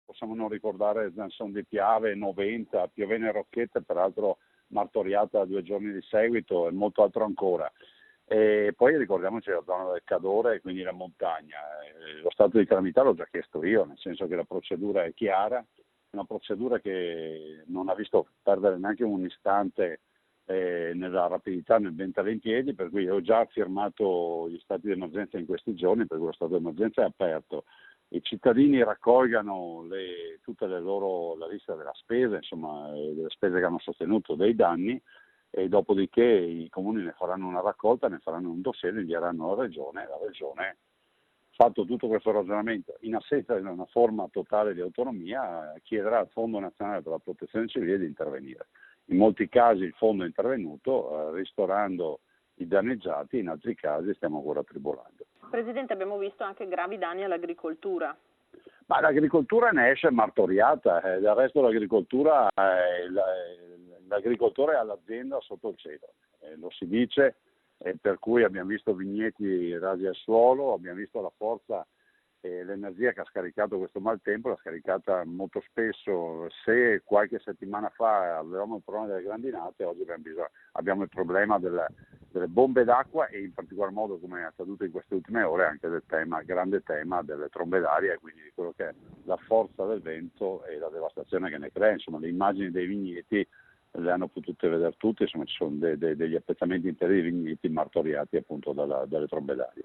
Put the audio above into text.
possiamo non ricordare Zanson di Piave, 90, Piovene Rocchette, peraltro martoriata 2 giorni di seguito e molto altro ancora. E poi ricordiamoci la zona del Cadore, quindi la montagna. Lo stato di calamità l'ho già chiesto io, nel senso che la procedura è chiara, una procedura che non ha visto perdere neanche un istante nella rapidità, nel mettere in piedi, per cui ho già firmato gli stati di emergenza in questi giorni, perché lo stato di emergenza è aperto. I cittadini raccolgano tutte le loro, la lista della spesa, insomma, delle spese che hanno sostenuto, dei danni, e dopodiché i comuni ne faranno una raccolta, ne faranno un dossier, lo invieranno alla Regione, e la Regione, fatto tutto questo ragionamento, in assenza di una forma totale di autonomia, chiederà al Fondo Nazionale per la Protezione Civile di intervenire. In molti casi il fondo è intervenuto, ristorando i danneggiati, in altri casi stiamo ancora tribolando. Presidente, abbiamo visto anche gravi danni all'agricoltura. Ma l'agricoltura ne esce martoriata, del resto l'agricoltura, l'agricoltore ha l'azienda sotto il cielo, lo si dice, per cui abbiamo visto vigneti rasi al suolo, abbiamo visto la forza e l'energia che ha scaricato questo maltempo, l'ha scaricata molto spesso. Se qualche settimana fa avevamo il problema delle grandinate, oggi abbiamo il problema delle bombe d'acqua e in particolar modo, come è accaduto in queste ultime ore, anche del grande tema delle trombe d'aria, e quindi di quello che è la forza del vento e la devastazione che ne crea. Insomma, le immagini dei vigneti le hanno potute vedere tutte, insomma ci sono degli appezzamenti interi di vigneti martoriati appunto dalle trombe d'aria.